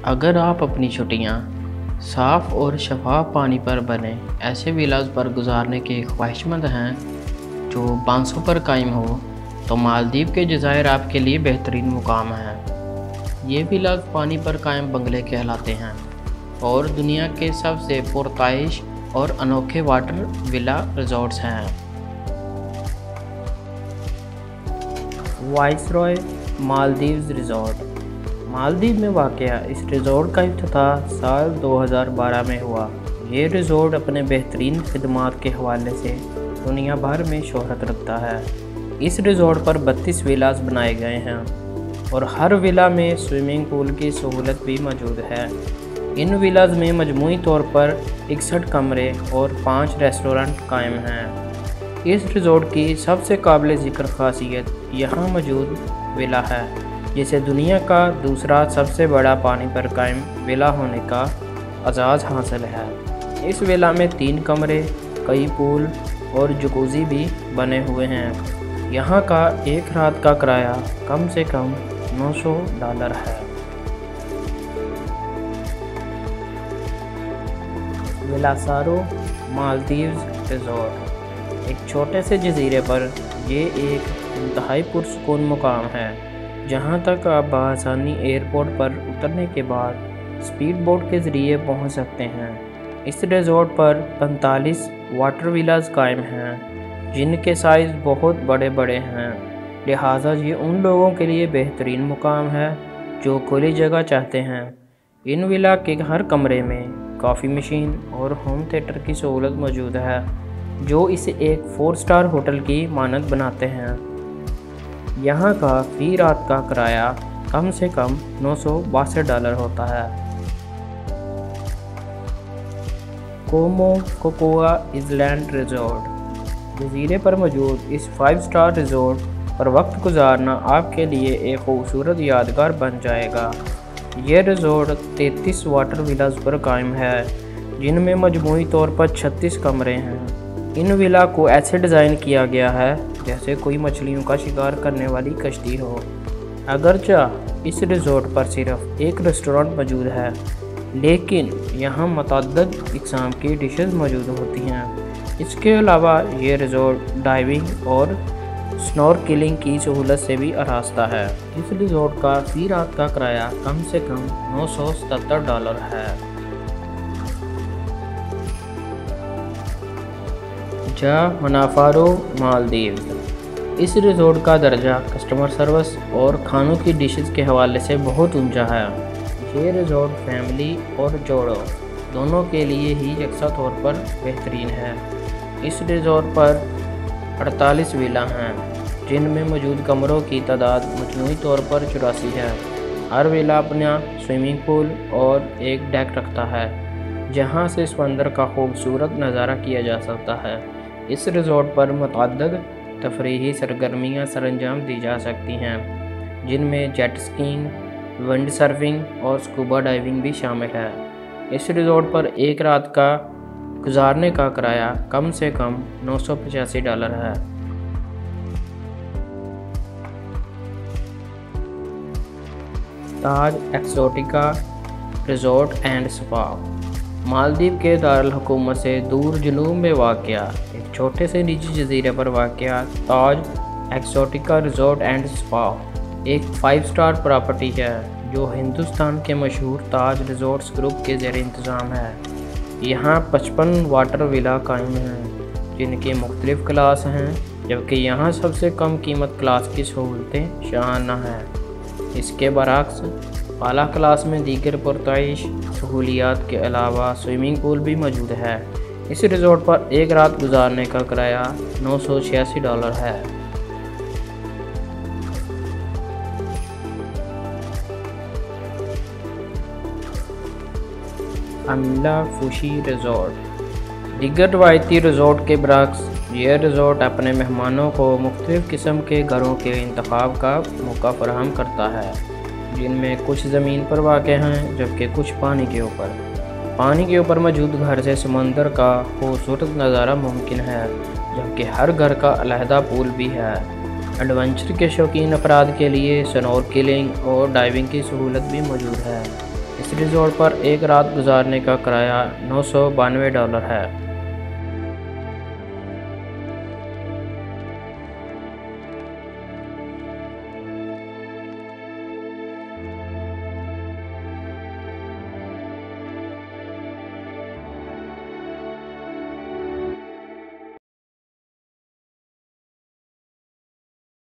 अगर आप अपनी छुट्टियाँ साफ़ और शफाफ पानी पर बने ऐसे विलास पर गुजारने के ख्वाहिशमंद हैं जो 500 पर कायम हो, तो मालदीव के जज़ायर आपके लिए बेहतरीन मुकाम हैं। ये विलास पानी पर कायम बंगले कहलाते हैं और दुनिया के सबसे पुरताइश और अनोखे वाटर विला रिजॉर्ट्स हैं। Viceroy Maldives resort. मालदीव में वाक़या इस रिजॉर्ट का इफ्तिताह साल 2012 में हुआ। ये रिजॉर्ट अपने बेहतरीन खिदमात के हवाले से दुनिया भर में शोहरत रखता है। इस रिजॉर्ट पर 32 विलास बनाए गए हैं और हर विला में स्विमिंग पूल की सहूलत भी मौजूद है। इन विलास में मजमूई तौर पर 61 कमरे और 5 रेस्टोरेंट कायम हैं। इस रिजॉर्ट की सबसे काबिल ज़िक्र खासियत यहाँ मौजूद विला है, जिसे दुनिया का दूसरा सबसे बड़ा पानी पर कायम विला होने का एजाज़ हासिल है। इस विला में 3 कमरे, कई पूल और जकूज़ी भी बने हुए हैं। यहाँ का एक रात का किराया कम से कम $900 है। विला सारो मालदीव्स रिजॉर्ट। एक छोटे से जजीरे पर ये एक इंतहाई पुरसुकून मुकाम है, जहाँ तक आप बआसानी एयरपोर्ट पर उतरने के बाद स्पीड बोट के ज़रिए पहुँच सकते हैं। इस रिजॉर्ट पर 45 वाटर विलास कायम हैं, जिनके साइज़ बहुत बड़े बड़े हैं। लिहाजा ये उन लोगों के लिए बेहतरीन मुकाम है जो खुली जगह चाहते हैं। इन विला के हर कमरे में कॉफ़ी मशीन और होम थिएटर की सहूलत मौजूद है, जो इसे एक 4 स्टार होटल की मानद बनाते हैं। यहाँ का फ़ी रात का किराया कम से कम $962 होता है। कोमो कोकोआ इज़लैंड रिजॉर्ट। जजीरे पर मौजूद इस 5 स्टार रिजॉर्ट पर वक्त गुजारना आपके लिए एक खूबसूरत यादगार बन जाएगा। यह रिजॉर्ट 33 वाटर विलास पर कायम है, जिनमें मजमूई तौर पर 36 कमरे हैं। इन विला को ऐसे डिज़ाइन किया गया है जैसे कोई मछलियों का शिकार करने वाली कश्ती हो। अगरचे इस रिजॉर्ट पर सिर्फ एक रेस्टोरेंट मौजूद है, लेकिन यहाँ मतअद्दद इक़साम की डिशेस मौजूद होती हैं। इसके अलावा ये रिजॉर्ट डाइविंग और स्नॉर्केलिंग की सहूलत से भी आरास्ता है। इस रिजॉर्ट का फ़ी रात का किराया कम से कम $977 है। जा मनाफारो मालदीव। इस रिजॉर्ट का दर्जा कस्टमर सर्विस और खानों की डिशेस के हवाले से बहुत ऊंचा है। ये रिजॉर्ट फैमिली और जोड़ों दोनों के लिए ही यकसा तौर पर बेहतरीन है। इस रिजॉर्ट पर 48 विला हैं, जिनमें मौजूद कमरों की तादाद मजमूई तौर पर 84 है। हर विला अपना स्विमिंग पूल और एक डेक रखता है, जहां से समंदर का खूबसूरत नज़ारा किया जा सकता है। इस रिजॉर्ट पर मुतअद्दिद तफरीही सरगर्मियाँ सरअंजाम दी जा सकती हैं, जिनमें जेट स्कीइंग, विंड सर्फिंग और स्कूबा डाइविंग भी शामिल है। इस रिजॉर्ट पर एक रात का गुजारने का किराया कम से कम $985 है। Taj Exotica resort and spa. Maldives के दारुल हुकूमत से दूर जुनूब में वाक़या एक छोटे से निजी जजीरे पर वाक़या ताज एक्सोटिका रिजॉर्ट एंड स्पा एक 5 स्टार प्रॉपर्टी है, जो हिंदुस्तान के मशहूर ताज रिजॉर्ट्स ग्रुप के ज़ेर इंतज़ाम है। यहाँ 55 वाटर विला कायम हैं, जिनके मुख्तलिफ़ क्लास हैं, जबकि यहाँ सबसे कम कीमत क्लास की सहूलतें शाहाना हैं। इसके बरअक्स आला क्लास में दीगर पुरताइश सहूलियात के अलावा स्विमिंग पूल भी मौजूद है। इस रिजॉर्ट पर एक रात गुजारने का किराया $986 है। अमिला फुशी रिजॉर्ट। दीगर रवायती रिजॉर्ट के बरअक्स यह रिजॉर्ट अपने मेहमानों को मुख्तलिफ़ किस्म के घरों के इंतखाब का मौका फराहम करता है, जिनमें कुछ ज़मीन पर वाक़ हैं जबकि कुछ पानी के ऊपर। पानी के ऊपर मौजूद घर से समंदर का खूबसूरत नज़ारा मुमकिन है, जबकि हर घर का अलहदा पूल भी है। एडवेंचर के शौकीन अफराद के लिए स्नॉर्केलिंग और डाइविंग की सहूलत भी मौजूद है। इस इस रिजॉर्ट पर एक रात गुजारने का किराया $992 है।